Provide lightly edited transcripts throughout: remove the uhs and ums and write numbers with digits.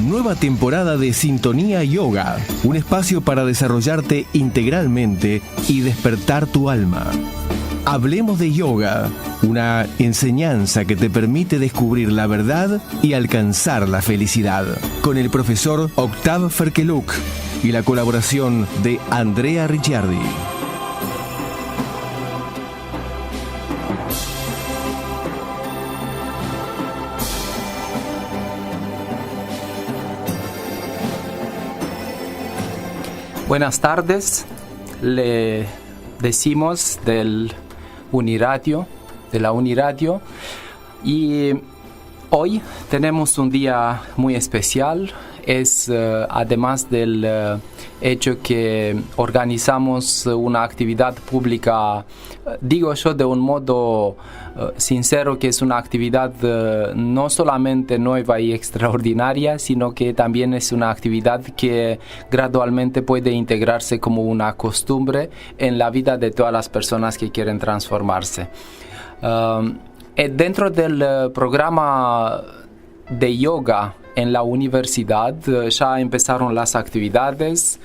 Nueva temporada de Sintonía Yoga, un espacio para desarrollarte integralmente y despertar tu alma. Hablemos de yoga, una enseñanza que te permite descubrir la verdad y alcanzar la felicidad. Con el profesor Octav Ferkeluk y la colaboración de Andrea Ricciardi. Buenas tardes, le decimos de la Uniradio, y hoy tenemos un día muy especial. Es además del hecho que organizamos una actividad pública, digo yo de un modo sincero, que es una actividad no solamente nueva y extraordinaria, sino que también es una actividad que gradualmente puede integrarse como una costumbre en la vida de todas las personas que quieren transformarse. Dentro del programa de yoga en la universidad ya empezaron las actividades.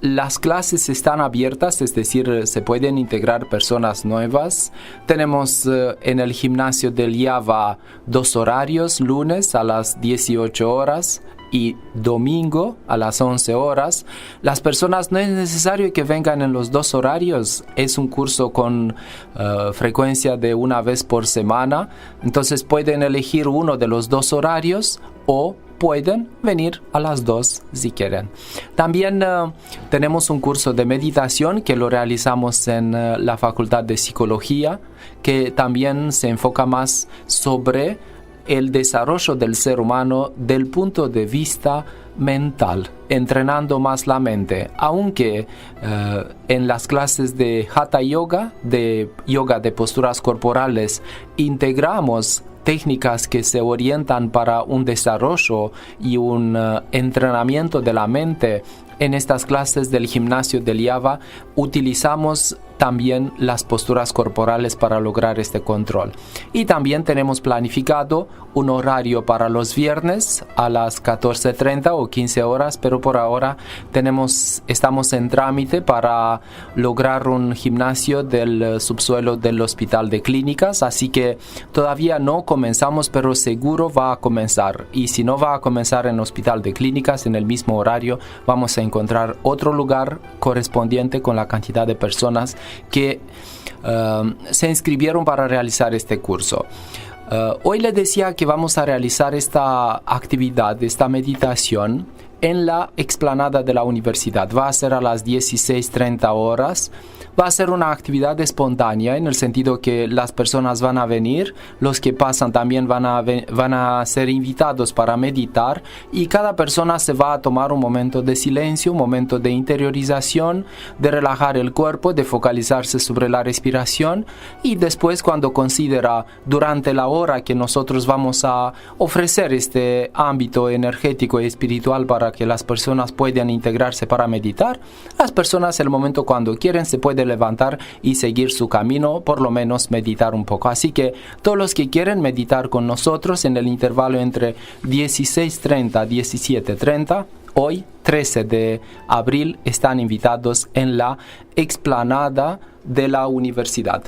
Las clases están abiertas, es decir, se pueden integrar personas nuevas. Tenemos en el gimnasio del IAVA 2 horarios: lunes a las 18 horas y domingo a las 11 horas. Las personas no es necesario que vengan en los 2 horarios. Es un curso con frecuencia de una vez por semana. Entonces pueden elegir uno de los 2 horarios o pueden venir a las 2 si quieren. También tenemos un curso de meditación que lo realizamos en la Facultad de Psicología, que también se enfoca más sobre el desarrollo del ser humano del punto de vista mental, entrenando más la mente. Aunque en las clases de Hatha Yoga, de yoga de posturas corporales, integramos técnicas que se orientan para un desarrollo y un entrenamiento de la mente. En estas clases del gimnasio del IAVA utilizamos también las posturas corporales para lograr este control. Y también tenemos planificado un horario para los viernes a las 14:30 o 15 horas, pero por ahora estamos en trámite para lograr un gimnasio del subsuelo del Hospital de Clínicas, así que todavía no comenzamos, pero seguro va a comenzar. Y si no va a comenzar en el Hospital de Clínicas en el mismo horario, vamos a encontrar otro lugar correspondiente con la cantidad de personas que se inscribieron para realizar este curso. Hoy les decía que vamos a realizar esta actividad, esta meditación, en la explanada de la universidad. Va a ser a las 16:30 horas. Va a ser una actividad espontánea, en el sentido que las personas van a venir, los que pasan también van a ser invitados para meditar, y cada persona se va a tomar un momento de silencio, un momento de interiorización, de relajar el cuerpo, de focalizarse sobre la respiración, y después, cuando considera durante la hora que nosotros vamos a ofrecer este ámbito energético y espiritual para que las personas puedan integrarse para meditar, las personas, el momento cuando quieren, se pueden levantar y seguir su camino, por lo menos meditar un poco. Así que todos los que quieren meditar con nosotros en el intervalo entre 16:30 y 17:30, hoy 13 de abril, están invitados en la explanada de la universidad.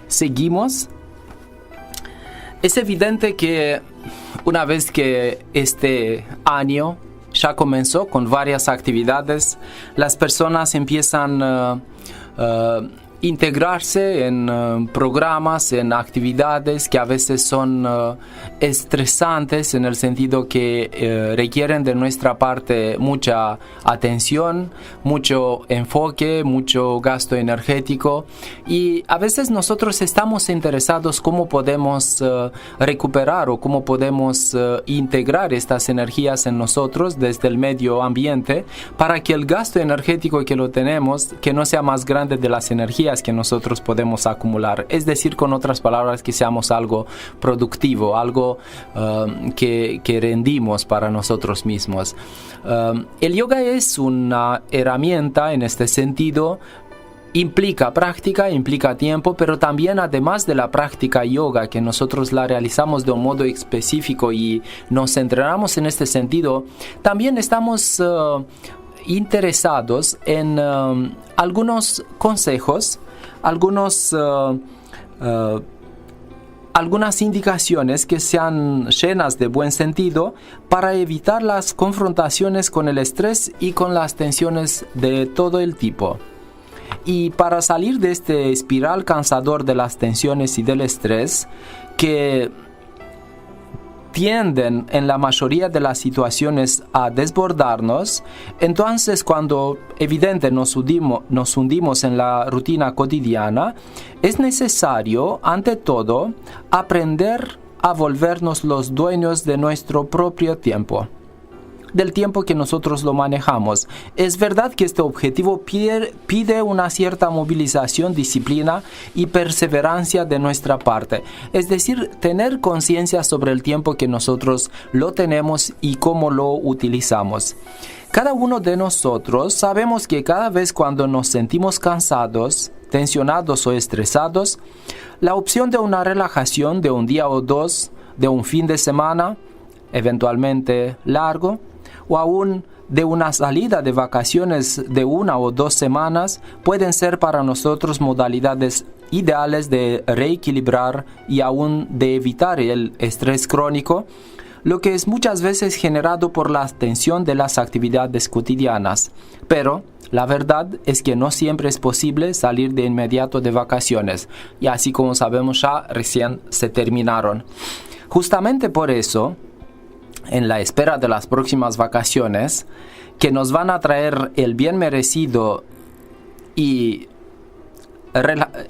Seguimos. Es evidente que una vez que este año ya comenzó con varias actividades, las personas empiezan integrarse en programas, en actividades que a veces son estresantes en el sentido que requieren de nuestra parte mucha atención, mucho enfoque, mucho gasto energético, y a veces nosotros estamos interesados cómo podemos recuperar o cómo podemos integrar estas energías en nosotros desde el medio ambiente para que el gasto energético que lo tenemos que no sea más grande de las energías que nosotros podemos acumular, es decir, con otras palabras, que seamos algo productivo, algo que rendimos para nosotros mismos. El yoga es una herramienta en este sentido. Implica práctica, implica tiempo, pero también, además de la práctica yoga, que nosotros la realizamos de un modo específico y nos entrenamos en este sentido, también estamos interesados en algunos consejos, algunas indicaciones que sean llenas de buen sentido para evitar las confrontaciones con el estrés y con las tensiones de todo el tipo. Y para salir de este espiral cansador de las tensiones y del estrés, que tienden en la mayoría de las situaciones a desbordarnos, entonces cuando evidente nos hundimos en la rutina cotidiana, es necesario, ante todo, aprender a volvernos los dueños de nuestro propio tiempo, del tiempo que nosotros lo manejamos. Es verdad que este objetivo pide una cierta movilización, disciplina y perseverancia de nuestra parte. Es decir, tener conciencia sobre el tiempo que nosotros lo tenemos y cómo lo utilizamos. Cada uno de nosotros sabemos que cada vez cuando nos sentimos cansados, tensionados o estresados, la opción de una relajación de un día o dos, de un fin de semana, eventualmente largo, o aún de una salida de vacaciones de 1 o 2 semanas, pueden ser para nosotros modalidades ideales de reequilibrar y aún de evitar el estrés crónico, lo que es muchas veces generado por la tensión de las actividades cotidianas. Pero la verdad es que no siempre es posible salir de inmediato de vacaciones, y así como sabemos ya recién se terminaron. Justamente por eso, en la espera de las próximas vacaciones, que nos van a traer el bien merecido y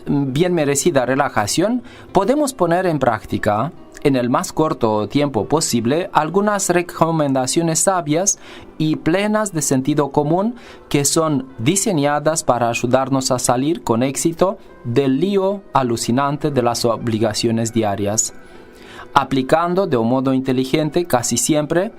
bien merecida relajación, podemos poner en práctica, en el más corto tiempo posible, algunas recomendaciones sabias y plenas de sentido común que son diseñadas para ayudarnos a salir con éxito del lío alucinante de las obligaciones diarias. Aplicando de un modo inteligente casi siempre,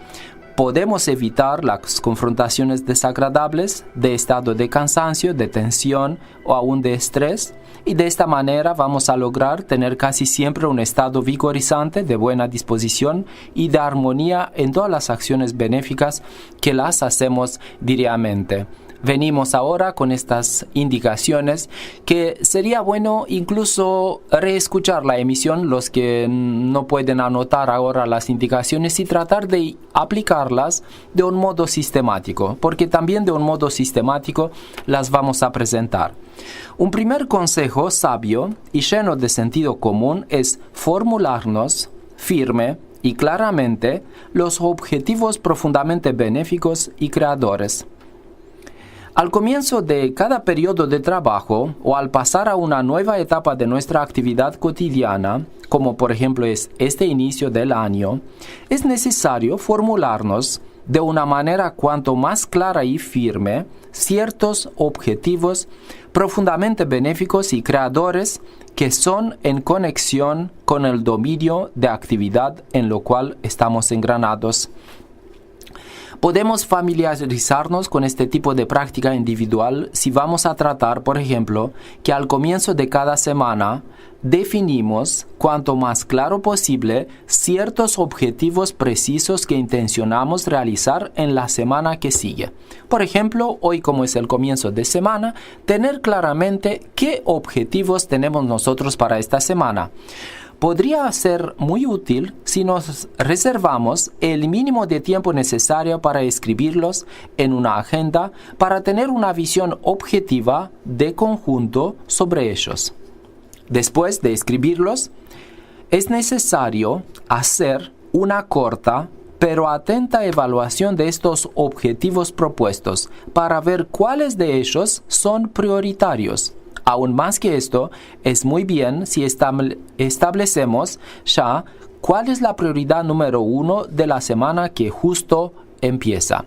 podemos evitar las confrontaciones desagradables de estado de cansancio, de tensión o aún de estrés, y de esta manera vamos a lograr tener casi siempre un estado vigorizante, de buena disposición y de armonía en todas las acciones benéficas que las hacemos diariamente. Venimos ahora con estas indicaciones que sería bueno incluso reescuchar la emisión, los que no pueden anotar ahora las indicaciones, y tratar de aplicarlas de un modo sistemático, porque también de un modo sistemático las vamos a presentar. Un primer consejo sabio y lleno de sentido común es formularnos firme y claramente los objetivos profundamente benéficos y creadores. Al comienzo de cada periodo de trabajo o al pasar a una nueva etapa de nuestra actividad cotidiana, como por ejemplo es este inicio del año, es necesario formularnos de una manera cuanto más clara y firme ciertos objetivos profundamente benéficos y creadores que son en conexión con el dominio de actividad en lo cual estamos engranados. Podemos familiarizarnos con este tipo de práctica individual si vamos a tratar, por ejemplo, que al comienzo de cada semana definimos, cuanto más claro posible, ciertos objetivos precisos que intencionamos realizar en la semana que sigue. Por ejemplo, hoy, como es el comienzo de semana, tener claramente qué objetivos tenemos nosotros para esta semana. podría ser muy útil si nos reservamos el mínimo de tiempo necesario para escribirlos en una agenda para tener una visión objetiva de conjunto sobre ellos. Después de escribirlos, es necesario hacer una corta pero atenta evaluación de estos objetivos propuestos para ver cuáles de ellos son prioritarios. Aún más que esto, es muy bien si establecemos ya cuál es la prioridad número 1 de la semana que justo empieza.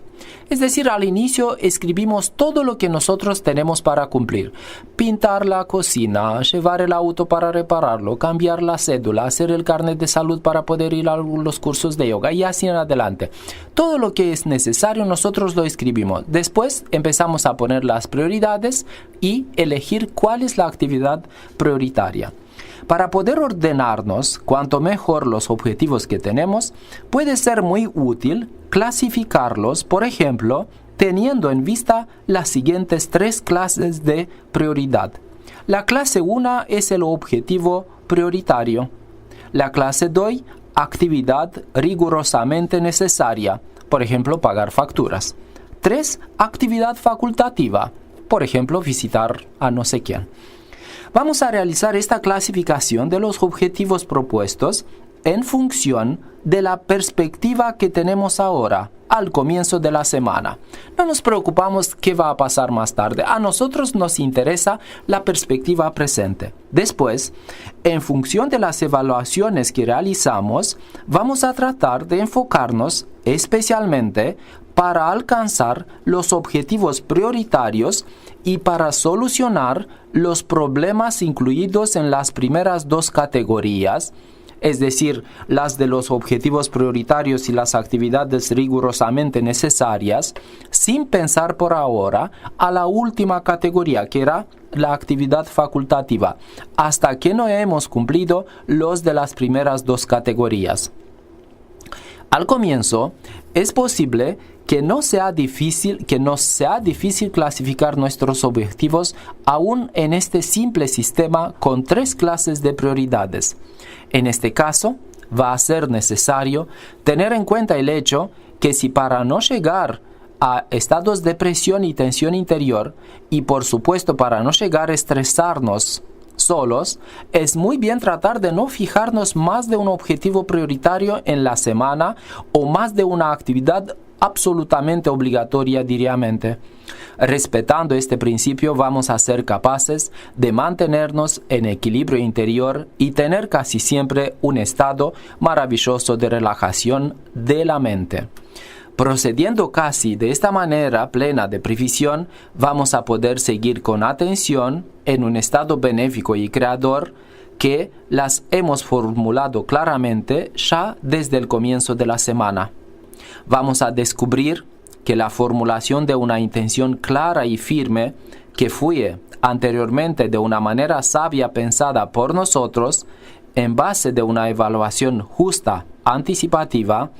Es decir, al inicio escribimos todo lo que nosotros tenemos para cumplir. Pintar la cocina, llevar el auto para repararlo, cambiar la cédula, hacer el carnet de salud para poder ir a los cursos de yoga y así en adelante. Todo lo que es necesario nosotros lo escribimos. Después empezamos a poner las prioridades y elegir cuál es la actividad prioritaria. Para poder ordenarnos cuanto mejor los objetivos que tenemos, puede ser muy útil clasificarlos, por ejemplo, teniendo en vista las siguientes 3 clases de prioridad. La clase 1 es el objetivo prioritario. La clase 2, actividad rigurosamente necesaria, por ejemplo, pagar facturas. 3, actividad facultativa, por ejemplo, visitar a no sé quién. Vamos a realizar esta clasificación de los objetivos propuestos en función de la perspectiva que tenemos ahora, al comienzo de la semana. No nos preocupamos qué va a pasar más tarde. A nosotros nos interesa la perspectiva presente. Después, en función de las evaluaciones que realizamos, vamos a tratar de enfocarnos especialmente para alcanzar los objetivos prioritarios y para solucionar los problemas incluidos en las primeras 2 categorías, es decir, las de los objetivos prioritarios y las actividades rigurosamente necesarias, sin pensar por ahora a la última categoría, que era la actividad facultativa, hasta que no hemos cumplido los de las primeras 2 categorías. Al comienzo, es posible que nos sea difícil clasificar nuestros objetivos aún en este simple sistema con 3 clases de prioridades. En este caso, va a ser necesario tener en cuenta el hecho que si para no llegar a estados de presión y tensión interior, y por supuesto para no llegar a estresarnos solos, es muy bien tratar de no fijarnos más de un objetivo prioritario en la semana o más de una actividad absolutamente obligatoria diariamente. Respetando este principio, vamos a ser capaces de mantenernos en equilibrio interior y tener casi siempre un estado maravilloso de relajación de la mente. Procediendo casi de esta manera plena de previsión, vamos a poder seguir con atención en un estado benéfico y creador que las hemos formulado claramente ya desde el comienzo de la semana. Vamos a descubrir que la formulación de una intención clara y firme, que fue anteriormente de una manera sabia pensada por nosotros, en base de una evaluación justa, anticipativa,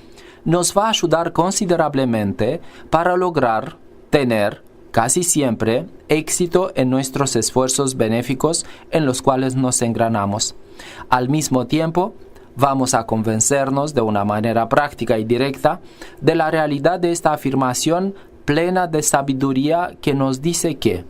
nos va a ayudar considerablemente para lograr tener casi siempre éxito en nuestros esfuerzos benéficos en los cuales nos engranamos. Al mismo tiempo, vamos a convencernos de una manera práctica y directa de la realidad de esta afirmación plena de sabiduría que nos dice que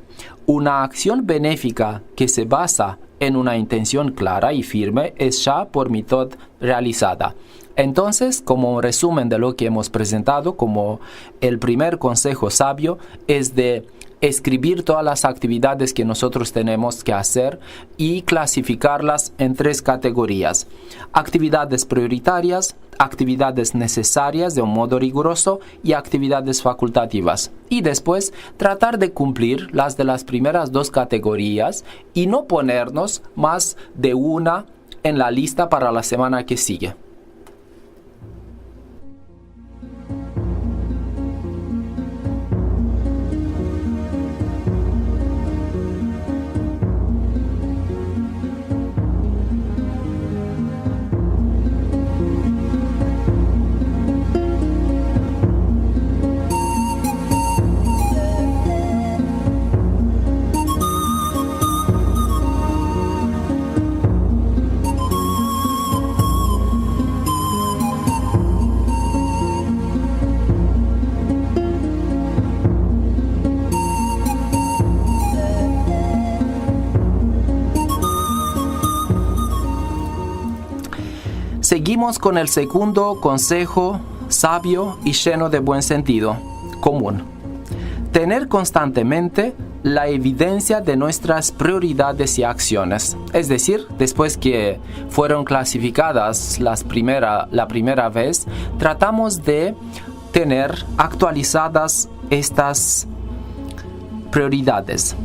una acción benéfica que se basa en una intención clara y firme es ya por mitad realizada. Entonces, como un resumen de lo que hemos presentado, como el primer consejo sabio es de escribir todas las actividades que nosotros tenemos que hacer y clasificarlas en 3 categorías: actividades prioritarias, actividades necesarias de un modo riguroso y actividades facultativas. Y después tratar de cumplir las de las primeras 2 categorías y no ponernos más de una en la lista para la semana que sigue. Seguimos con el segundo consejo sabio y lleno de buen sentido común. Tener constantemente la evidencia de nuestras prioridades y acciones. Es decir, después que fueron clasificadas la primera vez, tratamos de tener actualizadas estas prioridades.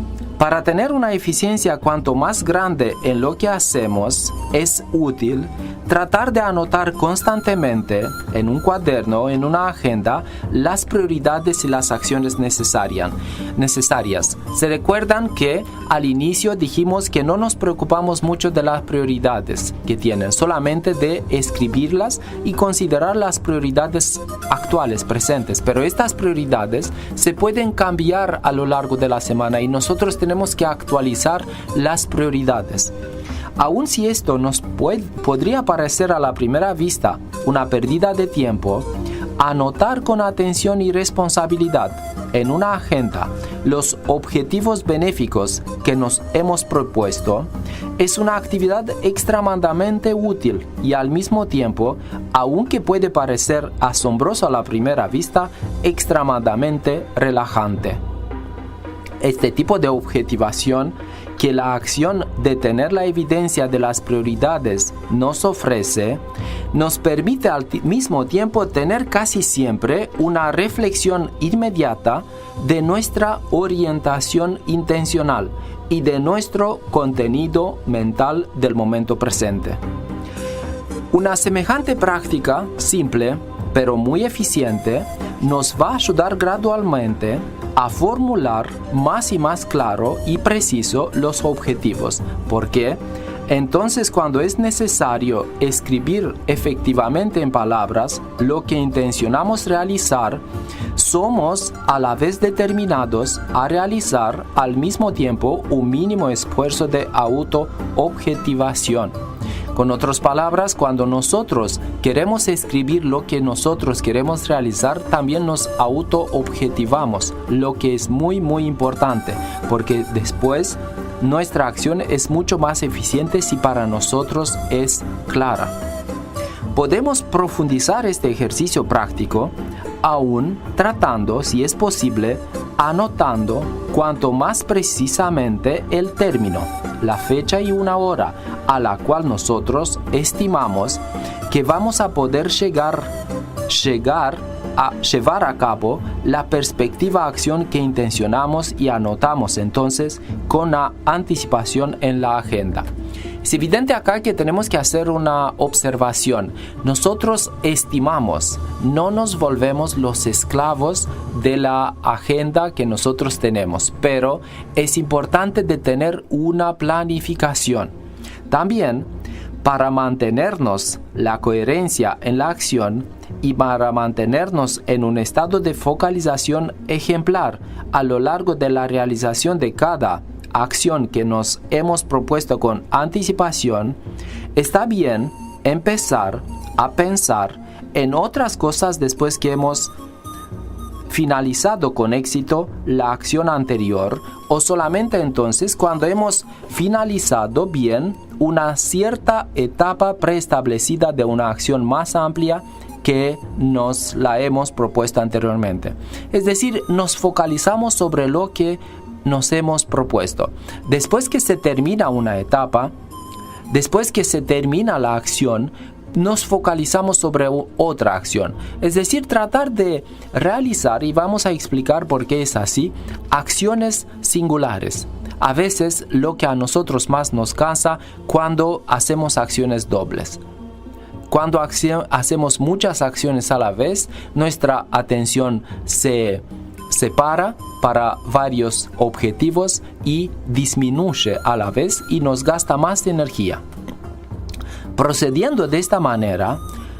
Para tener una eficiencia cuanto más grande en lo que hacemos, es útil tratar de anotar constantemente en un cuaderno, en una agenda, las prioridades y las acciones necesarias. Se recuerdan que al inicio dijimos que no nos preocupamos mucho de las prioridades que tienen, solamente de escribirlas y considerar las prioridades actuales, presentes. Pero estas prioridades se pueden cambiar a lo largo de la semana y nosotros tenemos que actualizar las prioridades. Aun si esto nos podría parecer a la primera vista una pérdida de tiempo, anotar con atención y responsabilidad en una agenda los objetivos benéficos que nos hemos propuesto es una actividad extremadamente útil y al mismo tiempo, aunque puede parecer asombroso a la primera vista, extremadamente relajante. Este tipo de objetivación que la acción de tener la evidencia de las prioridades nos ofrece, nos permite al mismo tiempo tener casi siempre una reflexión inmediata de nuestra orientación intencional y de nuestro contenido mental del momento presente. Una semejante práctica simple, pero muy eficiente, nos va a ayudar gradualmente a formular más y más claro y preciso los objetivos, porque entonces cuando es necesario escribir efectivamente en palabras lo que intencionamos realizar, somos a la vez determinados a realizar al mismo tiempo un mínimo esfuerzo de auto-objetivación. Con otras palabras, cuando nosotros queremos escribir lo que nosotros queremos realizar, también nos auto-objetivamos, lo que es muy importante, porque después nuestra acción es mucho más eficiente si para nosotros es clara. Podemos profundizar este ejercicio práctico, aún tratando, si es posible, anotando cuanto más precisamente el término, la fecha y una hora a la cual nosotros estimamos que vamos a poder llegar a llevar a cabo la perspectiva acción que intencionamos y anotamos entonces con la anticipación en la agenda. Es evidente acá que tenemos que hacer una observación. Nosotros estimamos, no nos volvemos los esclavos de la agenda que nosotros tenemos, pero es importante de tener una planificación. También, para mantenernos la coherencia en la acción y para mantenernos en un estado de focalización ejemplar a lo largo de la realización de cada acción que nos hemos propuesto con anticipación, está bien empezar a pensar en otras cosas después que hemos finalizado con éxito la acción anterior o solamente entonces cuando hemos finalizado bien una cierta etapa preestablecida de una acción más amplia que nos la hemos propuesto anteriormente. Es decir, nos focalizamos sobre lo que nos hemos propuesto. Después que se termina una etapa, después que se termina la acción, nos focalizamos sobre otra acción. Es decir, tratar de realizar, y vamos a explicar por qué es así, acciones singulares. A veces lo que a nosotros más nos cansa cuando hacemos acciones dobles. Cuando hacemos muchas acciones a la vez, nuestra atención se separa para varios objetivos y disminuye a la vez y nos gasta más energía. Procediendo de esta manera,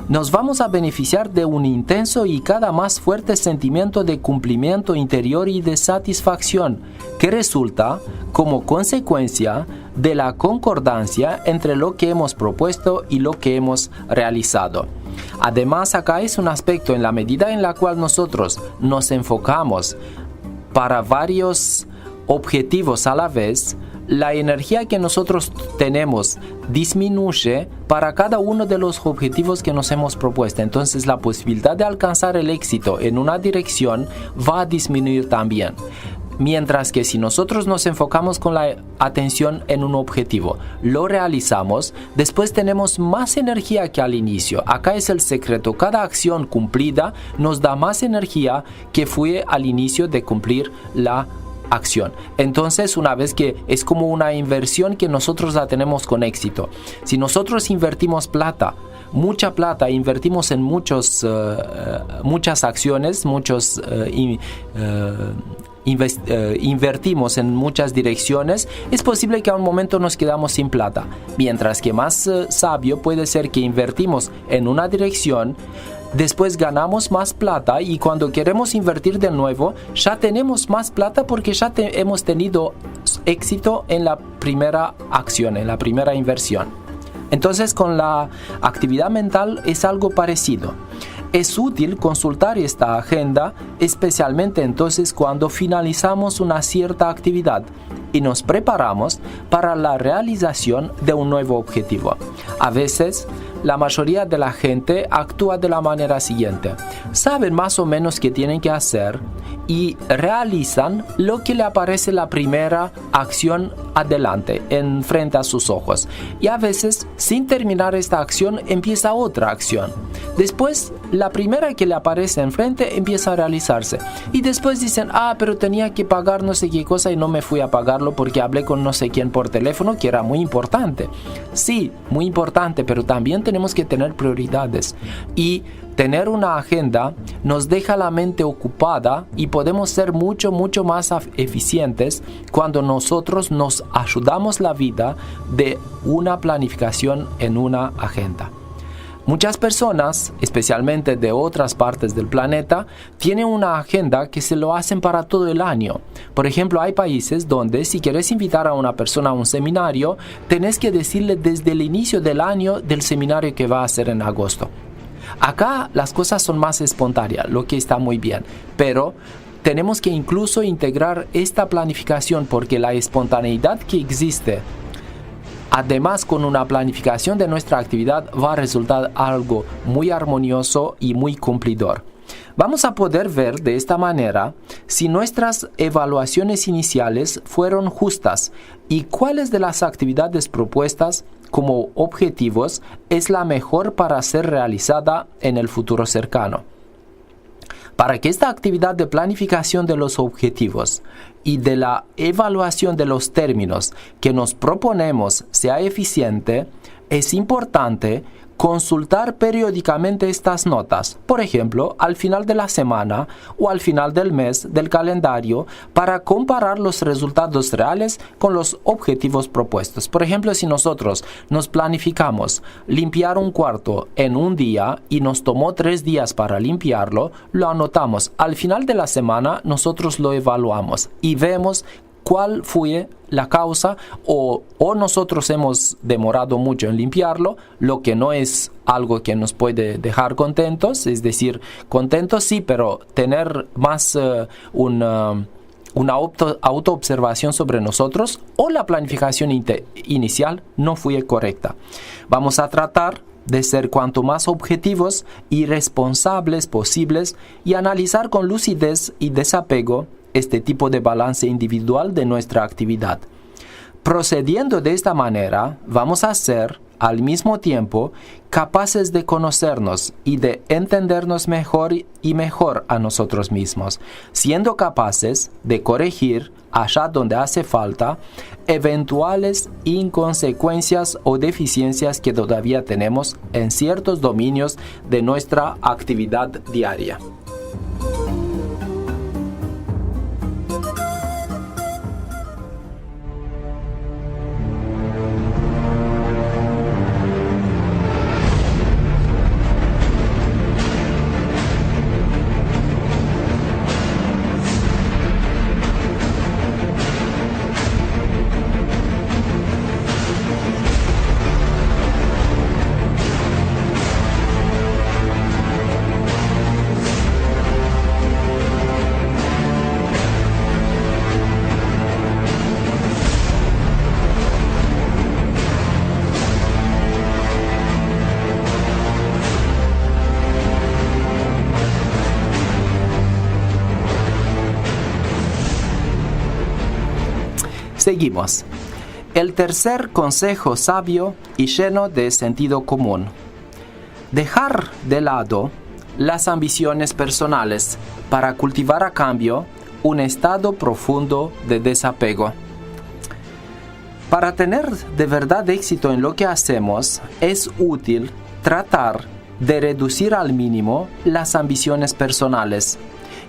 nos vamos a beneficiar de un intenso y cada más fuerte sentimiento de cumplimiento interior y de satisfacción que resulta como consecuencia de la concordancia entre lo que hemos propuesto y lo que hemos realizado. Además, acá es un aspecto en la medida en la cual nosotros nos enfocamos para varios objetivos a la vez, la energía que nosotros tenemos disminuye para cada uno de los objetivos que nos hemos propuesto. Entonces la posibilidad de alcanzar el éxito en una dirección va a disminuir también. Mientras que si nosotros nos enfocamos con la atención en un objetivo, lo realizamos, después tenemos más energía que al inicio. Acá es el secreto. Cada acción cumplida nos da más energía que fue al inicio de cumplir la acción. Entonces, una vez que es como una inversión que nosotros la tenemos con éxito. Si nosotros invertimos plata, mucha plata, invertimos en muchas acciones, invertimos en muchas direcciones, es posible que a un momento nos quedamos sin plata. Mientras que más sabio puede ser que invertimos en una dirección, después ganamos más plata y cuando queremos invertir de nuevo, ya tenemos más plata porque ya hemos tenido éxito en la primera acción, en la primera inversión. Entonces, con la actividad mental es algo parecido. Es útil consultar esta agenda, especialmente entonces cuando finalizamos una cierta actividad y nos preparamos para la realización de un nuevo objetivo. A veces, la mayoría de la gente actúa de la manera siguiente. Saben más o menos qué tienen que hacer y realizan lo que le aparece la primera acción adelante, frente a sus ojos. Y a veces, sin terminar esta acción, empieza otra acción. Después, la primera que le aparece enfrente empieza a realizarse. Y después dicen, pero tenía que pagar no sé qué cosa y no me fui a pagarlo porque hablé con no sé quién por teléfono, que era muy importante. Sí, muy importante, pero también tenemos que tener prioridades. Y tener una agenda nos deja la mente ocupada y podemos ser mucho más eficientes cuando nosotros nos ayudamos la vida de una planificación en una agenda. Muchas personas, especialmente de otras partes del planeta, tienen una agenda que se lo hacen para todo el año. Por ejemplo, hay países donde si quieres invitar a una persona a un seminario, tenés que decirle desde el inicio del año del seminario que va a hacer en agosto. Acá las cosas son más espontáneas, lo que está muy bien, pero tenemos que incluso integrar esta planificación porque la espontaneidad que existe, además con una planificación de nuestra actividad, va a resultar algo muy armonioso y muy cumplidor. Vamos a poder ver de esta manera si nuestras evaluaciones iniciales fueron justas y cuáles de las actividades propuestas como objetivos es la mejor para ser realizada en el futuro cercano. Para que esta actividad de planificación de los objetivos y de la evaluación de los términos que nos proponemos sea eficiente, es importante consultar periódicamente estas notas, por ejemplo, al final de la semana o al final del mes del calendario, para comparar los resultados reales con los objetivos propuestos. Por ejemplo, si nosotros nos planificamos limpiar un cuarto en un día y nos tomó 3 días para limpiarlo, lo anotamos. Al final de la semana nosotros lo evaluamos y vemos cuál fue la causa o nosotros hemos demorado mucho en limpiarlo, lo que no es algo que nos puede dejar contentos, es decir, contentos sí, pero tener más una autoobservación sobre nosotros o la planificación inicial no fue correcta. Vamos a tratar de ser cuanto más objetivos y responsables posibles y analizar con lucidez y desapego este tipo de balance individual de nuestra actividad. Procediendo de esta manera, vamos a ser, al mismo tiempo, capaces de conocernos y de entendernos mejor y mejor a nosotros mismos, siendo capaces de corregir, allá donde hace falta, eventuales inconsecuencias o deficiencias que todavía tenemos en ciertos dominios de nuestra actividad diaria. Seguimos. El tercer consejo sabio y lleno de sentido común. Dejar de lado las ambiciones personales para cultivar a cambio un estado profundo de desapego. Para tener de verdad éxito en lo que hacemos, es útil tratar de reducir al mínimo las ambiciones personales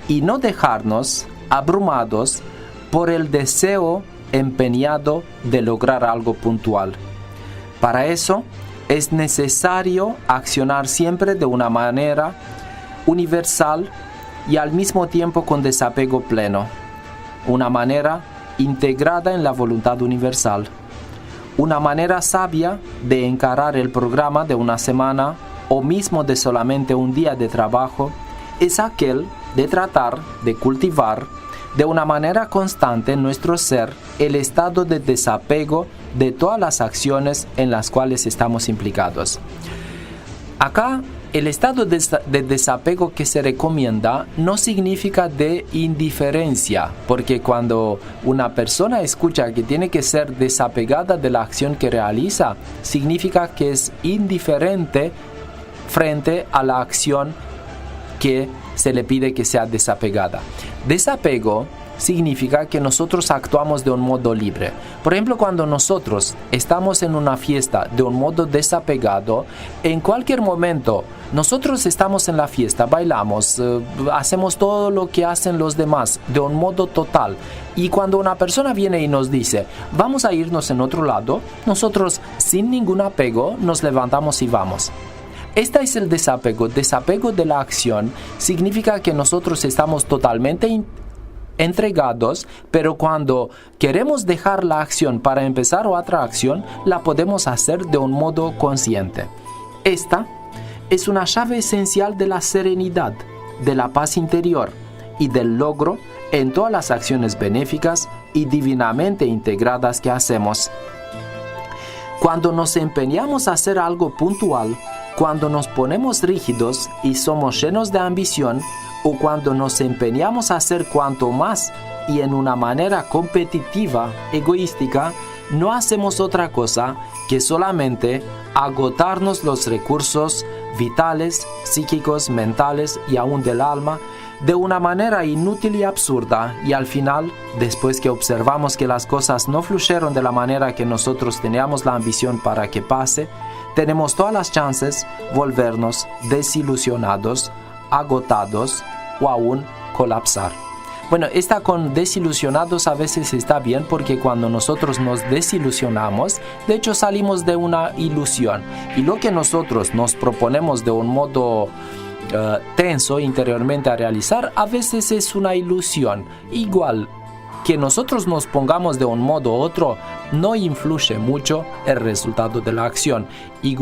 y no dejarnos abrumados por el deseo empeñado de lograr algo puntual. Para eso, es necesario accionar siempre de una manera universal y al mismo tiempo con desapego pleno, una manera integrada en la voluntad universal. Una manera sabia de encarar el programa de una semana o mismo de solamente un día de trabajo es aquel de tratar de cultivar de una manera constante en nuestro ser el estado de desapego de todas las acciones en las cuales estamos implicados. Acá, el estado de desapego que se recomienda no significa de indiferencia, porque cuando una persona escucha que tiene que ser desapegada de la acción que realiza, significa que es indiferente frente a la acción que se le pide que sea desapegada. Desapego significa que nosotros actuamos de un modo libre. Por ejemplo, cuando nosotros estamos en una fiesta de un modo desapegado, en cualquier momento nosotros estamos en la fiesta, bailamos, hacemos todo lo que hacen los demás de un modo total. Y cuando una persona viene y nos dice, vamos a irnos en otro lado, nosotros sin ningún apego nos levantamos y vamos. Este es el desapego. Desapego de la acción significa que nosotros estamos totalmente entregados, pero cuando queremos dejar la acción para empezar otra acción, la podemos hacer de un modo consciente. Esta es una llave esencial de la serenidad, de la paz interior y del logro en todas las acciones benéficas y divinamente integradas que hacemos. Cuando nos empeñamos a hacer algo puntual, cuando nos ponemos rígidos y somos llenos de ambición, o cuando nos empeñamos a hacer cuanto más y en una manera competitiva, egoística, no hacemos otra cosa que solamente agotarnos los recursos vitales, psíquicos, mentales y aún del alma de una manera inútil y absurda, y al final, después que observamos que las cosas no fluyeron de la manera que nosotros teníamos la ambición para que pase, tenemos todas las chances volvernos desilusionados, agotados o aún colapsar. Bueno, esta con desilusionados a veces está bien, porque cuando nosotros nos desilusionamos, de hecho salimos de una ilusión, y lo que nosotros nos proponemos de un modo tenso interiormente a realizar, a veces es una ilusión. Igual que nosotros nos pongamos de un modo u otro, no influye mucho el resultado de la acción, y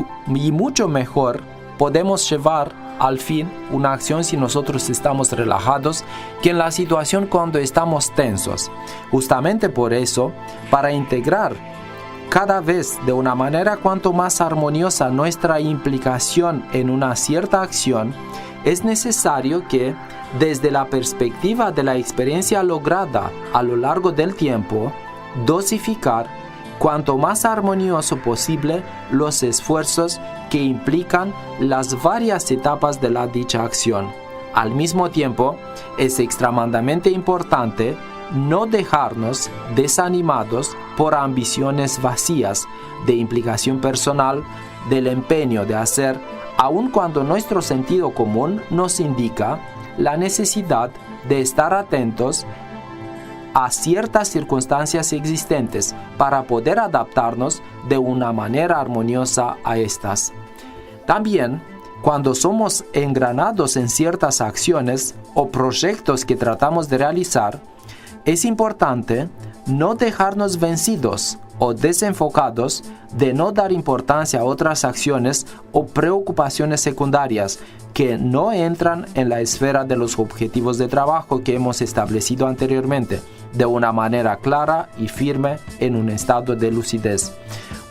mucho mejor podemos llevar al fin una acción si nosotros estamos relajados que en la situación cuando estamos tensos. Justamente por eso, para integrar cada vez de una manera cuanto más armoniosa nuestra implicación en una cierta acción, es necesario que, desde la perspectiva de la experiencia lograda a lo largo del tiempo, dosificar cuanto más armonioso posible los esfuerzos que implican las varias etapas de la dicha acción. Al mismo tiempo, es extremadamente importante no dejarnos desanimados por ambiciones vacías de implicación personal, del empeño de hacer, aun cuando nuestro sentido común nos indica la necesidad de estar atentos a ciertas circunstancias existentes para poder adaptarnos de una manera armoniosa a estas. También, cuando somos engranados en ciertas acciones o proyectos que tratamos de realizar, es importante no dejarnos vencidos o desenfocados, de no dar importancia a otras acciones o preocupaciones secundarias que no entran en la esfera de los objetivos de trabajo que hemos establecido anteriormente, de una manera clara y firme en un estado de lucidez.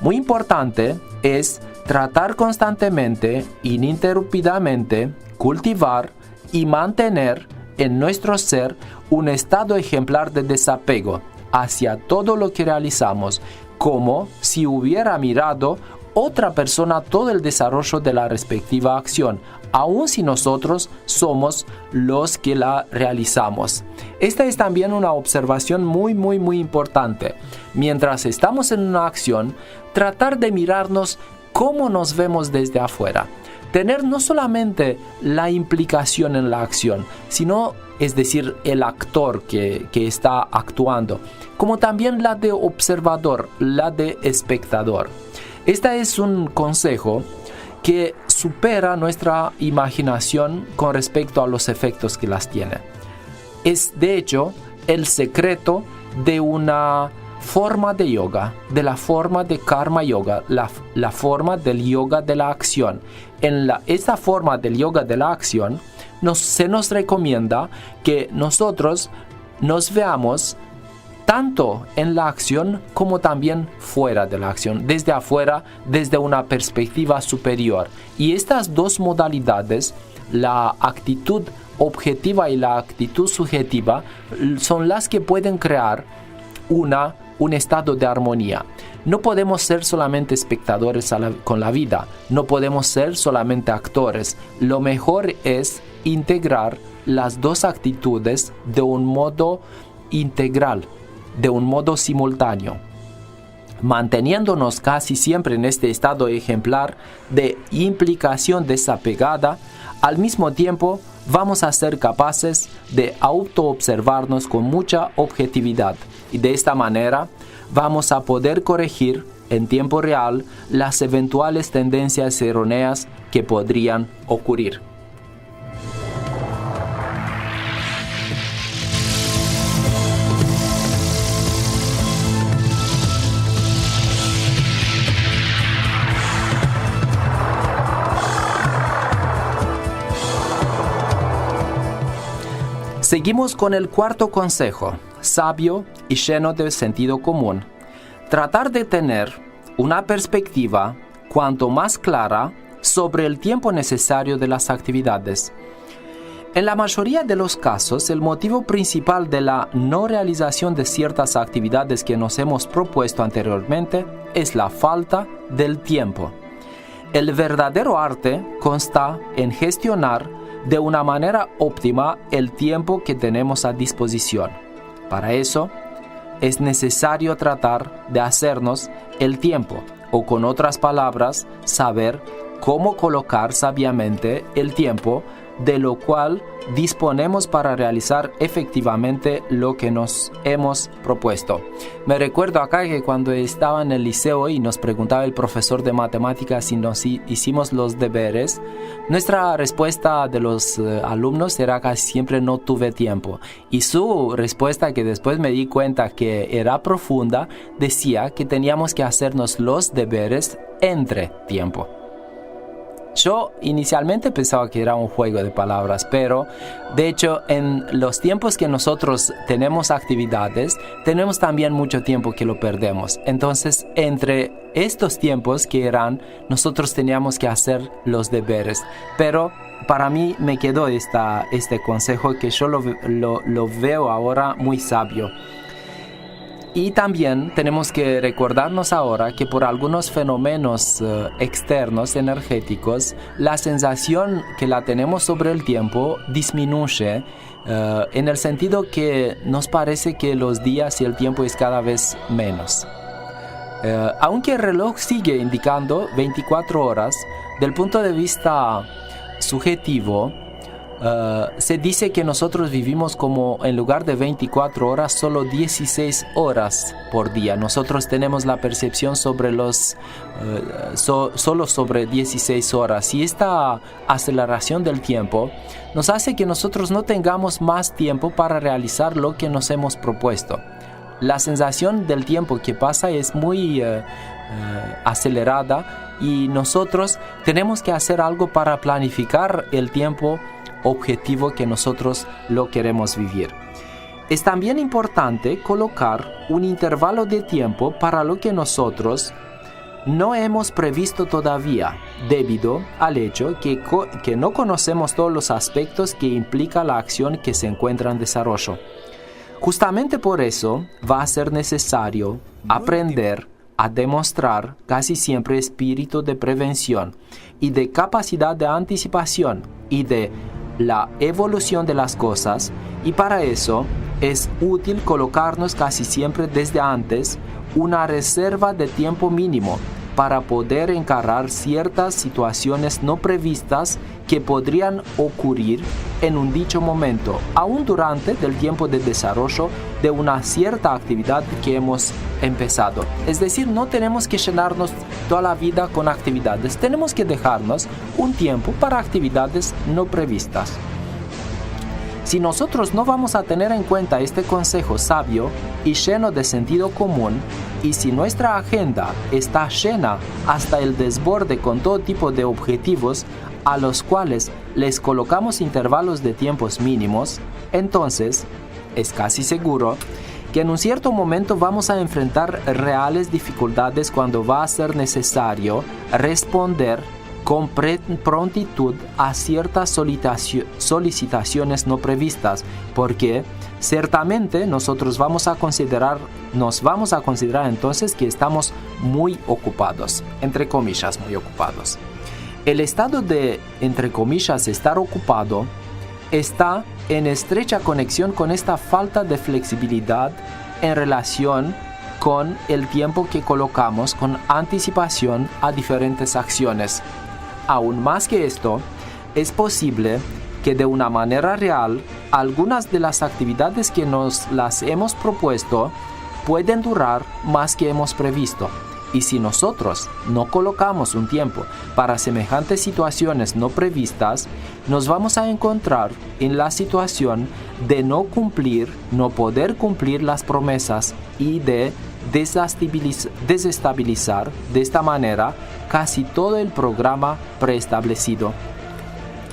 Muy importante es tratar constantemente, ininterrumpidamente, cultivar y mantener en nuestro ser un estado ejemplar de desapego, hacia todo lo que realizamos, como si hubiera mirado otra persona todo el desarrollo de la respectiva acción, aun si nosotros somos los que la realizamos. Esta es también una observación muy importante. Mientras estamos en una acción, tratar de mirarnos cómo nos vemos desde afuera. Tener no solamente la implicación en la acción, sino, es decir, el actor que está actuando, como también la de observador, la de espectador. Este es un consejo que supera nuestra imaginación con respecto a los efectos que las tiene. Es, de hecho, el secreto de una forma de yoga, de la forma de karma yoga, la forma del yoga de la acción. En esta forma del yoga de la acción, se nos recomienda que nosotros nos veamos tanto en la acción como también fuera de la acción, desde afuera, desde una perspectiva superior. Y estas dos modalidades, la actitud objetiva y la actitud subjetiva, son las que pueden crear un estado de armonía. No podemos ser solamente espectadores con la vida, no podemos ser solamente actores. Lo mejor es integrar las dos actitudes de un modo integral, de un modo simultáneo, manteniéndonos casi siempre en este estado ejemplar de implicación desapegada. Al mismo tiempo vamos a ser capaces de autoobservarnos con mucha objetividad, y de esta manera vamos a poder corregir en tiempo real las eventuales tendencias erróneas que podrían ocurrir. Seguimos con el cuarto consejo, sabio y lleno de sentido común. Tratar de tener una perspectiva cuanto más clara sobre el tiempo necesario de las actividades. En la mayoría de los casos, el motivo principal de la no realización de ciertas actividades que nos hemos propuesto anteriormente es la falta del tiempo. El verdadero arte consta en gestionar de una manera óptima el tiempo que tenemos a disposición. Para eso, es necesario tratar de hacernos el tiempo, o con otras palabras, saber cómo colocar sabiamente el tiempo de lo cual disponemos para realizar efectivamente lo que nos hemos propuesto. Me recuerdo acá que cuando estaba en el liceo y nos preguntaba el profesor de matemáticas si nos hicimos los deberes, nuestra respuesta de los alumnos era casi siempre no tuve tiempo. Y su respuesta, que después me di cuenta que era profunda, decía que teníamos que hacernos los deberes entre tiempo. Yo inicialmente pensaba que era un juego de palabras, pero de hecho en los tiempos que nosotros tenemos actividades, tenemos también mucho tiempo que lo perdemos. Entonces, entre estos tiempos nosotros teníamos que hacer los deberes. Pero para mí me quedó este consejo que yo lo veo ahora muy sabio. Y también tenemos que recordarnos ahora que por algunos fenómenos externos energéticos, la sensación que la tenemos sobre el tiempo disminuye en el sentido que nos parece que los días y el tiempo es cada vez menos. Aunque el reloj sigue indicando 24 horas, del punto de vista subjetivo, se dice que nosotros vivimos como en lugar de 24 horas, solo 16 horas por día. Nosotros tenemos la percepción sobre solo sobre 16 horas. Y esta aceleración del tiempo nos hace que nosotros no tengamos más tiempo para realizar lo que nos hemos propuesto. La sensación del tiempo que pasa es muy acelerada y nosotros tenemos que hacer algo para planificar el tiempo objetivo que nosotros lo queremos vivir. Es también importante colocar un intervalo de tiempo para lo que nosotros no hemos previsto todavía, debido al hecho que no conocemos todos los aspectos que implica la acción que se encuentra en desarrollo. Justamente por eso va a ser necesario aprender a demostrar casi siempre espíritu de prevención y de capacidad de anticipación y de la evolución de las cosas, y para eso es útil colocarnos casi siempre desde antes una reserva de tiempo mínimo para poder encarar ciertas situaciones no previstas que podrían ocurrir en un dicho momento, aún durante el tiempo de desarrollo de una cierta actividad que hemos empezado. Es decir, no tenemos que llenarnos toda la vida con actividades, tenemos que dejarnos un tiempo para actividades no previstas. Si nosotros no vamos a tener en cuenta este consejo sabio y lleno de sentido común, y si nuestra agenda está llena hasta el desborde con todo tipo de objetivos a los cuales les colocamos intervalos de tiempos mínimos, entonces es casi seguro que en un cierto momento vamos a enfrentar reales dificultades cuando va a ser necesario responder con prontitud a ciertas solicitaciones no previstas, porque ciertamente nos vamos a considerar entonces que estamos muy ocupados, entre comillas, muy ocupados. El estado de, entre comillas, estar ocupado está en estrecha conexión con esta falta de flexibilidad en relación con el tiempo que colocamos con anticipación a diferentes acciones. Aún más que esto, es posible que de una manera real, algunas de las actividades que nos las hemos propuesto pueden durar más que hemos previsto. Y si nosotros no colocamos un tiempo para semejantes situaciones no previstas, nos vamos a encontrar en la situación de no poder cumplir las promesas y de desestabilizar de esta manera casi todo el programa preestablecido.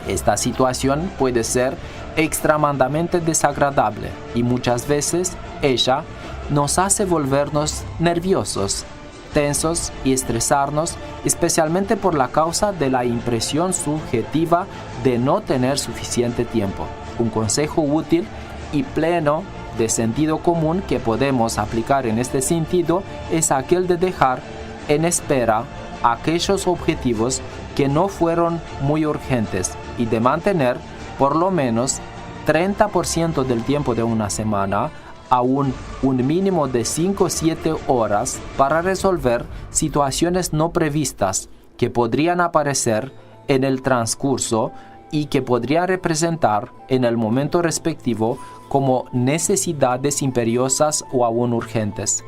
Esta situación puede ser extremadamente desagradable y muchas veces ella nos hace volvernos nerviosos, tensos y estresarnos, especialmente por la causa de la impresión subjetiva de no tener suficiente tiempo. Un consejo útil y pleno de sentido común que podemos aplicar en este sentido es aquel de dejar en espera aquellos objetivos que no fueron muy urgentes y de mantener por lo menos 30% del tiempo de una semana a un mínimo de 5 o 7 horas para resolver situaciones no previstas que podrían aparecer en el transcurso y que podrían representar en el momento respectivo como necesidades imperiosas o aún urgentes.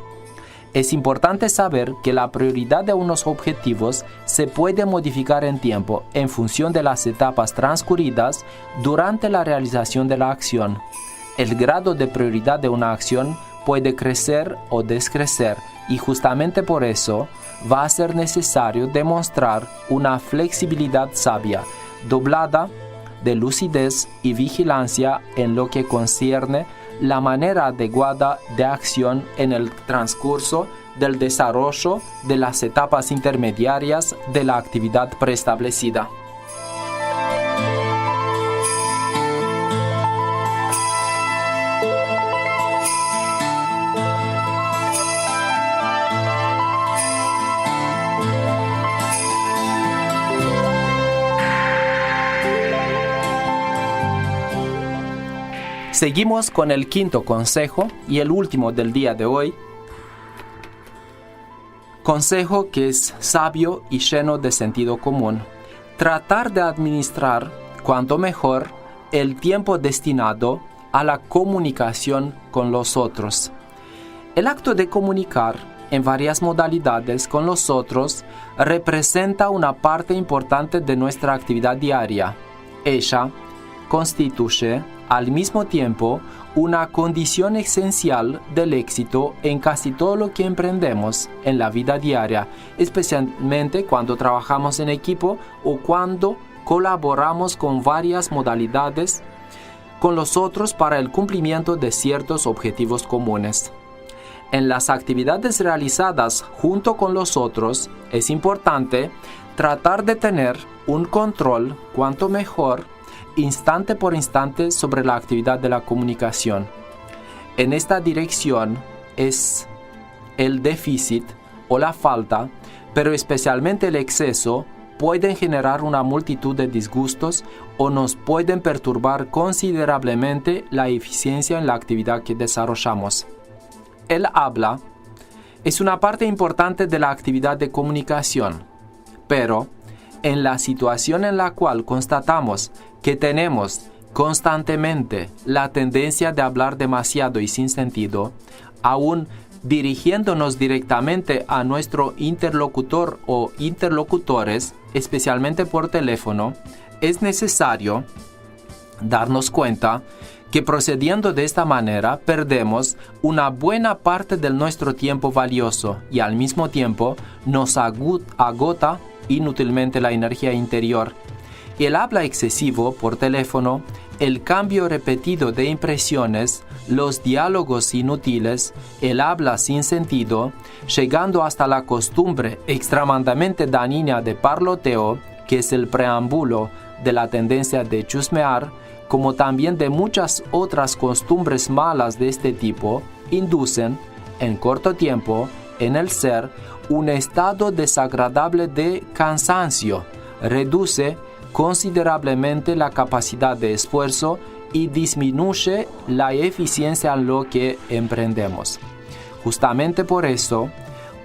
Es importante saber que la prioridad de unos objetivos se puede modificar en tiempo en función de las etapas transcurridas durante la realización de la acción. El grado de prioridad de una acción puede crecer o descrecer y justamente por eso va a ser necesario demostrar una flexibilidad sabia, doblada de lucidez y vigilancia en lo que concierne la manera adecuada de acción en el transcurso del desarrollo de las etapas intermediarias de la actividad preestablecida. Seguimos con el quinto consejo y el último del día de hoy. Consejo que es sabio y lleno de sentido común. Tratar de administrar cuanto mejor el tiempo destinado a la comunicación con los otros. El acto de comunicar en varias modalidades con los otros representa una parte importante de nuestra actividad diaria. Ella constituye al mismo tiempo una condición esencial del éxito en casi todo lo que emprendemos en la vida diaria, especialmente cuando trabajamos en equipo o cuando colaboramos con varias modalidades con los otros para el cumplimiento de ciertos objetivos comunes. En las actividades realizadas junto con los otros, es importante tratar de tener un control cuanto mejor instante por instante sobre la actividad de la comunicación. en esta dirección es el déficit o la falta, pero especialmente el exceso, pueden generar una multitud de disgustos o nos pueden perturbar considerablemente la eficiencia en la actividad que desarrollamos. El habla es una parte importante de la actividad de comunicación, pero en la situación en la cual constatamos que tenemos constantemente la tendencia de hablar demasiado y sin sentido, aún dirigiéndonos directamente a nuestro interlocutor o interlocutores, especialmente por teléfono, es necesario darnos cuenta que procediendo de esta manera perdemos una buena parte de nuestro tiempo valioso y al mismo tiempo nos agota inútilmente la energía interior. El habla excesivo por teléfono, el cambio repetido de impresiones, los diálogos inútiles, el habla sin sentido, llegando hasta la costumbre extremadamente dañina de parloteo, que es el preámbulo de la tendencia de chusmear, como también de muchas otras costumbres malas de este tipo, inducen, en corto tiempo, en el ser, un estado desagradable de cansancio, reduce considerablemente la capacidad de esfuerzo y disminuye la eficiencia en lo que emprendemos. Justamente por eso,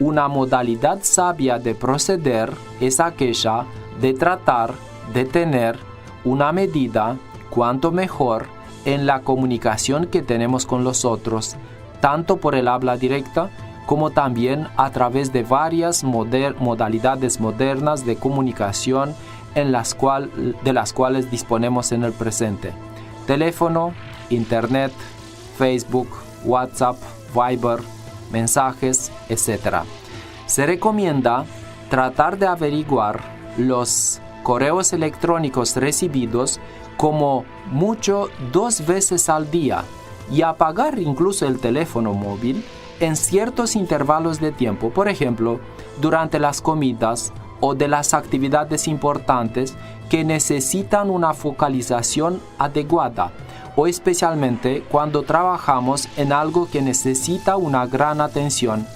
una modalidad sabia de proceder es aquella de tratar de tener una medida cuanto mejor en la comunicación que tenemos con los otros, tanto por el habla directa como también a través de varias modalidades modernas de comunicación de las cuales disponemos en el presente: teléfono, internet, Facebook, WhatsApp, Viber, mensajes, etc. Se recomienda tratar de averiguar los correos electrónicos recibidos como mucho 2 veces al día y apagar incluso el teléfono móvil en ciertos intervalos de tiempo, por ejemplo, durante las comidas o de las actividades importantes que necesitan una focalización adecuada, o especialmente cuando trabajamos en algo que necesita una gran atención.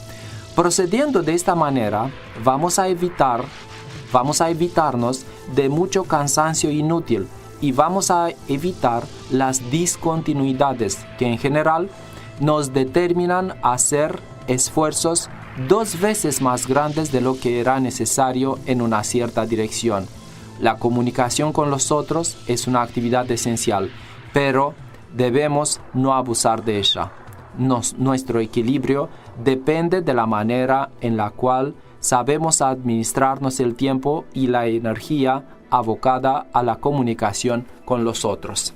Procediendo de esta manera, vamos a evitarnos de mucho cansancio inútil y vamos a evitar las discontinuidades que en general nos determinan a hacer esfuerzos 2 veces más grandes de lo que era necesario en una cierta dirección. La comunicación con los otros es una actividad esencial, pero debemos no abusar de ella. Nuestro equilibrio depende de la manera en la cual sabemos administrarnos el tiempo y la energía abocada a la comunicación con los otros.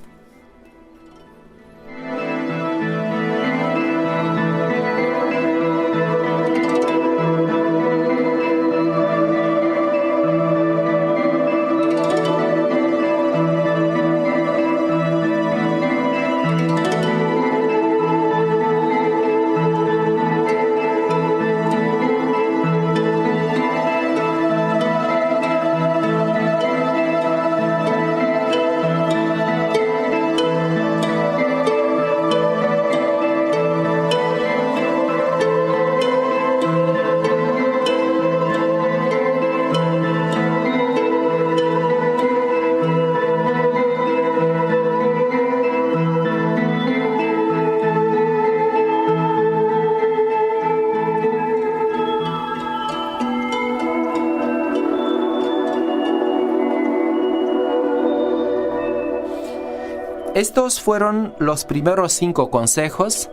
Estos fueron los primeros 5 consejos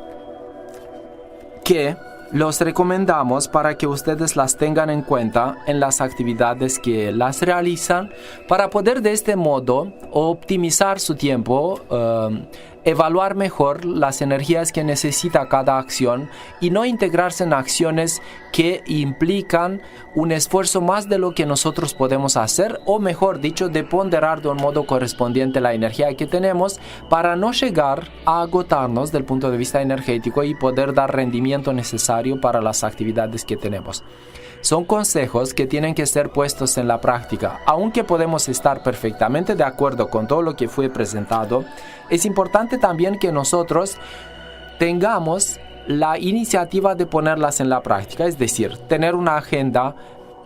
que los recomendamos para que ustedes las tengan en cuenta en las actividades que las realizan, para poder de este modo optimizar su tiempo, evaluar mejor las energías que necesita cada acción y no integrarse en acciones que implican un esfuerzo más de lo que nosotros podemos hacer, o mejor dicho, de ponderar de un modo correspondiente la energía que tenemos para no llegar a agotarnos del punto de vista energético y poder dar rendimiento necesario para las actividades que tenemos. Son consejos que tienen que ser puestos en la práctica. Aunque podemos estar perfectamente de acuerdo con todo lo que fue presentado, es importante también que nosotros tengamos la iniciativa de ponerlas en la práctica, es decir, tener una agenda,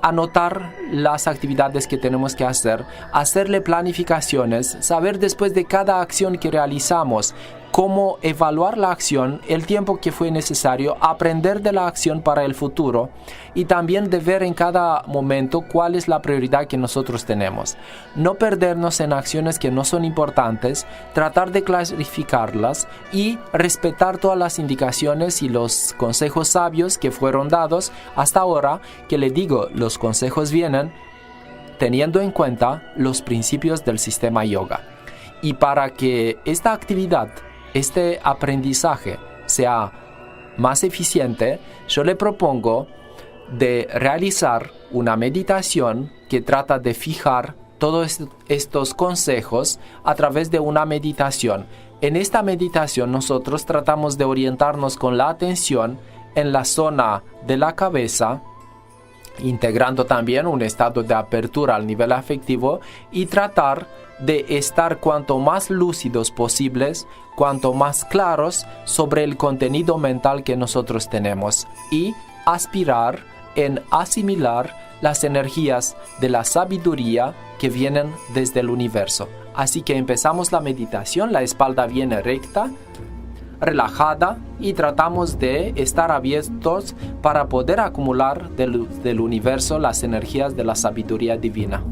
anotar las actividades que tenemos que hacer, hacerle planificaciones, saber después de cada acción que realizamos cómo evaluar la acción, el tiempo que fue necesario, aprender de la acción para el futuro y también de ver en cada momento cuál es la prioridad que nosotros tenemos. No perdernos en acciones que no son importantes, tratar de clarificarlas y respetar todas las indicaciones y los consejos sabios que fueron dados hasta ahora, que le digo, los consejos vienen teniendo en cuenta los principios del sistema yoga. Y para que esta actividad, este aprendizaje sea más eficiente, yo le propongo de realizar una meditación que trata de fijar todos estos consejos a través de una meditación. En esta meditación nosotros tratamos de orientarnos con la atención en la zona de la cabeza, integrando también un estado de apertura al nivel afectivo y tratar de estar cuanto más lúcidos posibles, cuanto más claros sobre el contenido mental que nosotros tenemos y aspirar en asimilar las energías de la sabiduría que vienen desde el universo. Así que empezamos la meditación, la espalda viene recta, relajada y tratamos de estar abiertos para poder acumular del universo las energías de la sabiduría divina.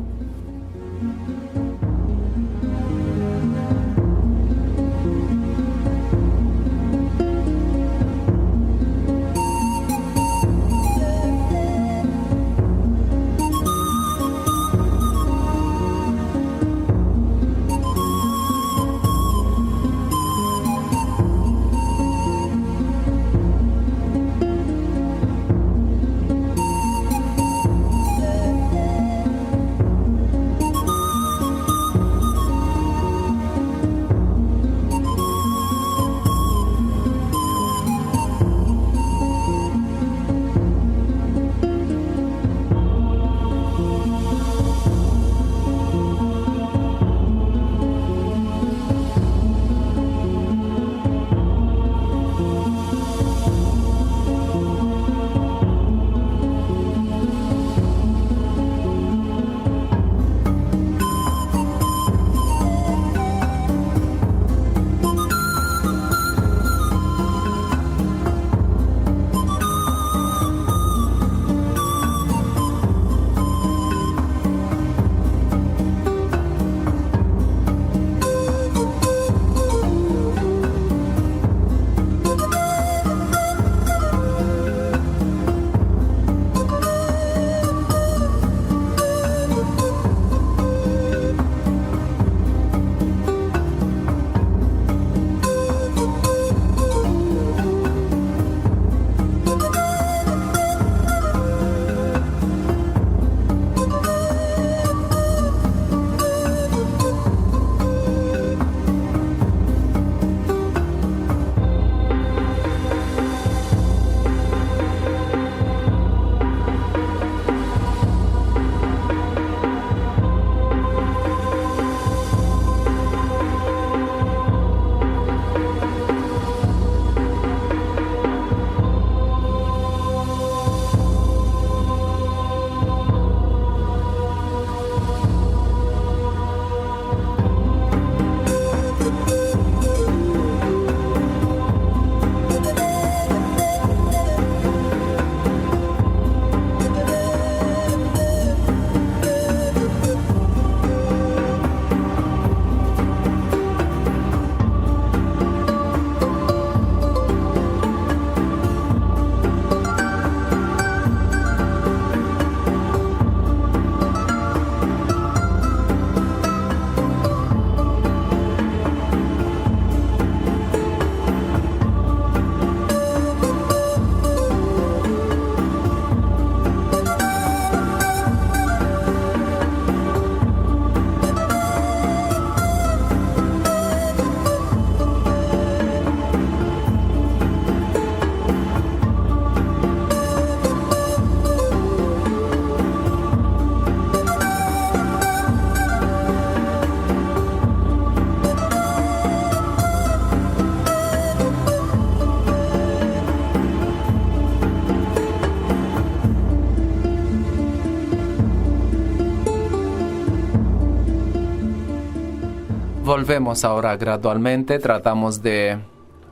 Volvemos ahora gradualmente, tratamos de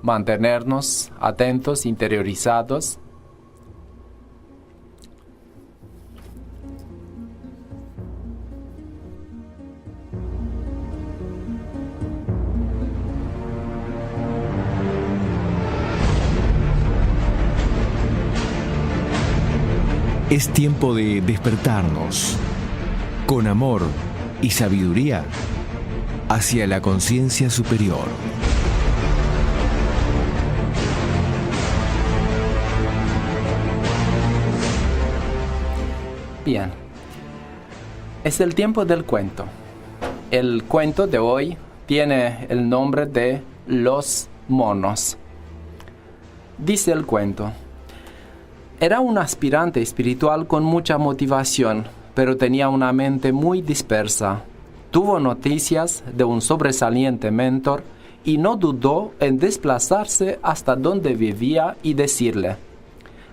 mantenernos atentos, interiorizados. Es tiempo de despertarnos con amor y sabiduría hacia la conciencia superior. Bien, es el tiempo del cuento. El cuento de hoy tiene el nombre de Los monos. Dice el cuento: era un aspirante espiritual con mucha motivación, pero tenía una mente muy dispersa. Tuvo noticias de un sobresaliente mentor y no dudó en desplazarse hasta donde vivía y decirle: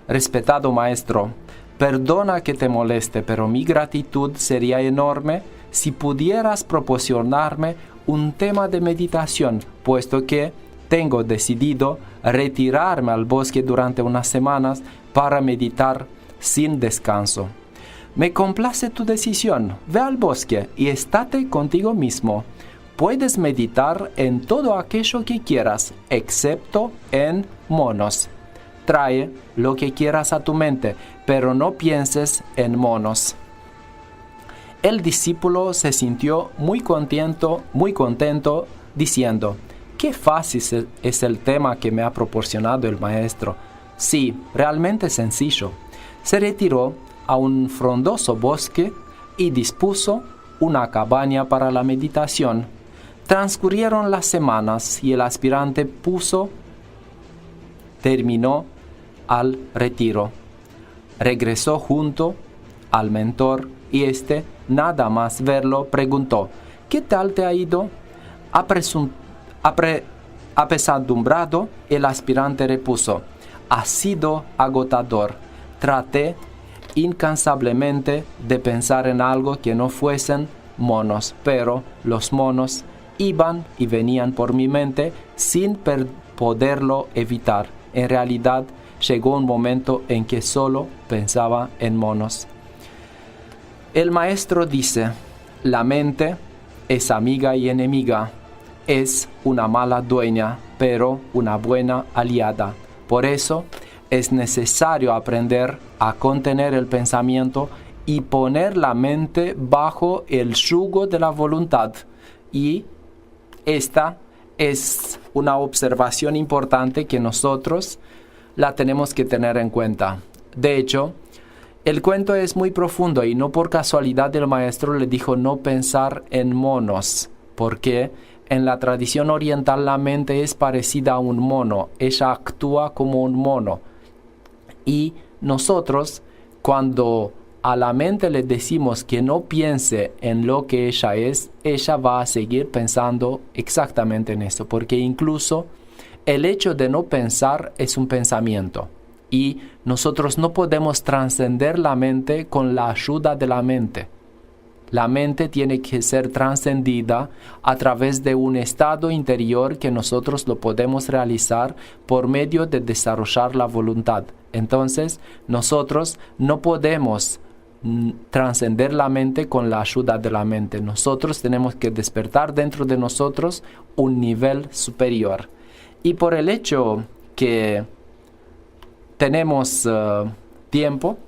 respetado maestro, perdona que te moleste, pero mi gratitud sería enorme si pudieras proporcionarme un tema de meditación, puesto que tengo decidido retirarme al bosque durante unas semanas para meditar sin descanso. Me complace tu decisión. Ve al bosque y estate contigo mismo. Puedes meditar en todo aquello que quieras, excepto en monos. Trae lo que quieras a tu mente, pero no pienses en monos. El discípulo se sintió muy contento, diciendo: qué fácil es el tema que me ha proporcionado el maestro. Sí, realmente sencillo. Se retiró a un frondoso bosque y dispuso una cabaña para la meditación. Transcurrieron las semanas y el aspirante terminó al retiro. Regresó junto al mentor y nada más verlo, preguntó: ¿qué tal te ha ido? Apesadumbrado, el aspirante repuso: ha sido agotador. Traté incansablemente de pensar en algo que no fuesen monos, pero los monos iban y venían por mi mente sin poderlo evitar. En realidad, llegó un momento en que solo pensaba en monos. El maestro dice: la mente es amiga y enemiga, es una mala dueña, pero una buena aliada. Por eso, es necesario aprender a contener el pensamiento y poner la mente bajo el yugo de la voluntad. Y esta es una observación importante que nosotros la tenemos que tener en cuenta. De hecho, el cuento es muy profundo y no por casualidad el maestro le dijo no pensar en monos, porque en la tradición oriental la mente es parecida a un mono, ella actúa como un mono. Y nosotros, cuando a la mente le decimos que no piense en lo que ella es, ella va a seguir pensando exactamente en eso, porque incluso el hecho de no pensar es un pensamiento. Y nosotros no podemos trascender la mente con la ayuda de la mente. La mente tiene que ser trascendida a través de un estado interior que nosotros lo podemos realizar por medio de desarrollar la voluntad. Entonces, nosotros no podemos trascender la mente con la ayuda de la mente. Nosotros tenemos que despertar dentro de nosotros un nivel superior. Y por el hecho que tenemos tiempo,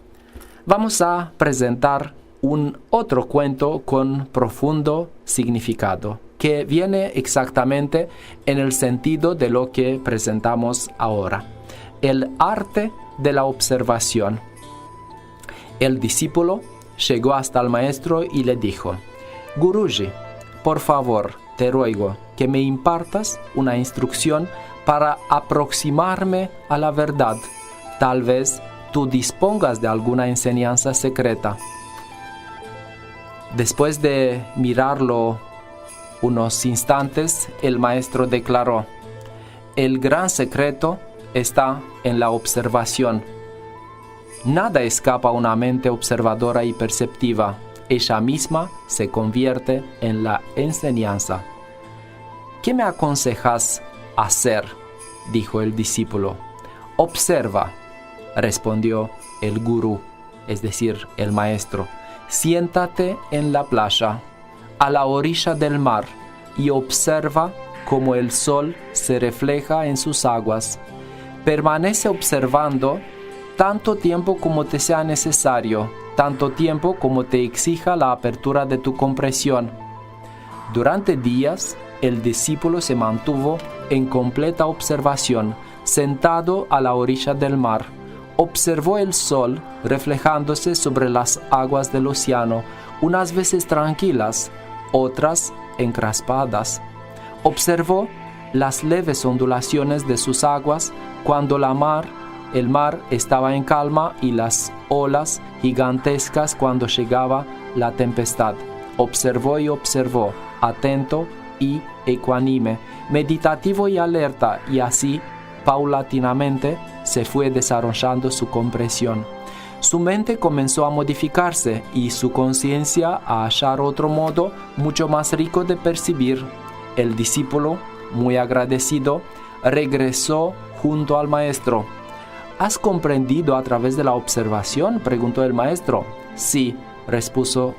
vamos a presentar un otro cuento con profundo significado, que viene exactamente en el sentido de lo que presentamos ahora. El arte de la observación. El discípulo llegó hasta el maestro y le dijo: Guruji, por favor, te ruego que me impartas una instrucción para aproximarme a la verdad. Tal vez tú dispongas de alguna enseñanza secreta. Después de mirarlo unos instantes, el maestro declaró: el gran secreto está en la observación. Nada escapa a una mente observadora y perceptiva. Ella misma se convierte en la enseñanza. ¿Qué me aconsejas hacer?, dijo el discípulo. Observa, respondió el gurú, es decir, el maestro. Siéntate en la playa, a la orilla del mar, y observa cómo el sol se refleja en sus aguas. Permanece observando tanto tiempo como te sea necesario, tanto tiempo como te exija la apertura de tu comprensión. Durante días, el discípulo se mantuvo en completa observación, sentado a la orilla del mar. Observó el sol reflejándose sobre las aguas del océano, unas veces tranquilas, otras encrespadas. Observó las leves ondulaciones de sus aguas cuando el mar estaba en calma y las olas gigantescas cuando llegaba la tempestad. Observó y observó, atento y ecuánime, meditativo y alerta, y así, paulatinamente, se fue desarrollando su comprensión. Su mente comenzó a modificarse y su conciencia a hallar otro modo mucho más rico de percibir. El discípulo, muy agradecido, regresó junto al maestro. ¿Has comprendido a través de la observación?, preguntó el maestro. Sí, repuso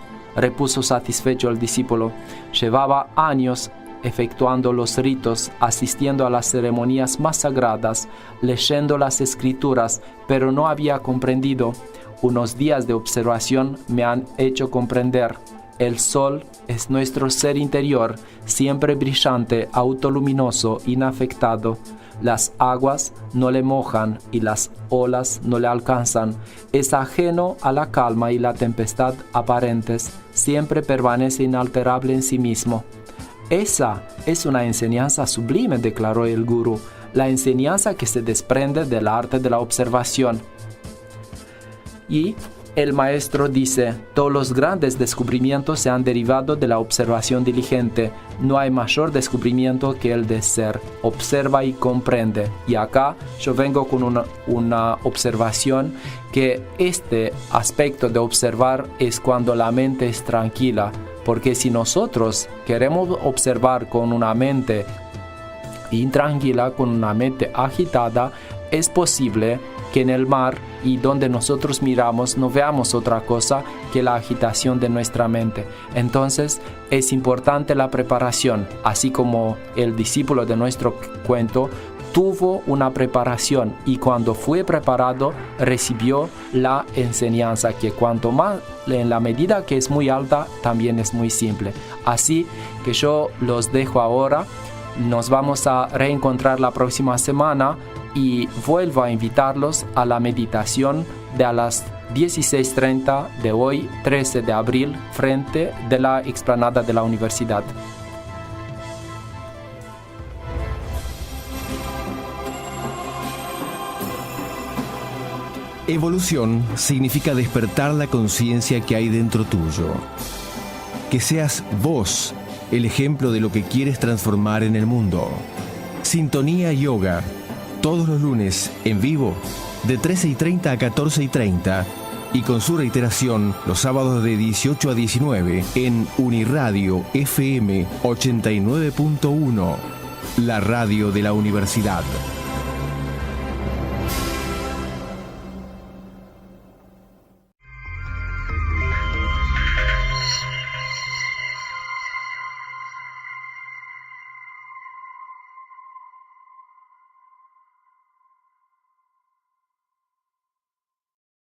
satisfecho el discípulo. Llevaba años efectuando los ritos, asistiendo a las ceremonias más sagradas, leyendo las escrituras, pero no había comprendido. Unos días de observación me han hecho comprender. El sol es nuestro ser interior, siempre brillante, autoluminoso, inafectado. Las aguas no le mojan y las olas no le alcanzan. Es ajeno a la calma y la tempestad aparentes. Siempre permanece inalterable en sí mismo. Esa es una enseñanza sublime, declaró el gurú, la enseñanza que se desprende del arte de la observación. Y el maestro dice, todos los grandes descubrimientos se han derivado de la observación diligente. No hay mayor descubrimiento que el de ser. Observa y comprende. Y acá yo vengo con una observación, que este aspecto de observar es cuando la mente es tranquila. Porque si nosotros queremos observar con una mente intranquila, con una mente agitada, es posible que en el mar y donde nosotros miramos no veamos otra cosa que la agitación de nuestra mente. Entonces es importante la preparación, así como el discípulo de nuestro cuento tuvo una preparación y cuando fue preparado recibió la enseñanza, que cuanto más, en la medida que es muy alta, también es muy simple. Así que yo los dejo ahora. Nos vamos a reencontrar la próxima semana y vuelvo a invitarlos a la meditación de a las 16:30 de hoy, 13 de abril, frente de la explanada de la universidad. Evolución significa despertar la conciencia que hay dentro tuyo. Que seas vos el ejemplo de lo que quieres transformar en el mundo. Sintonía Yoga, todos los lunes en vivo, de 13:30 a 14:30, y con su reiteración los sábados de 18 a 19 en Uniradio FM 89.1, la radio de la universidad.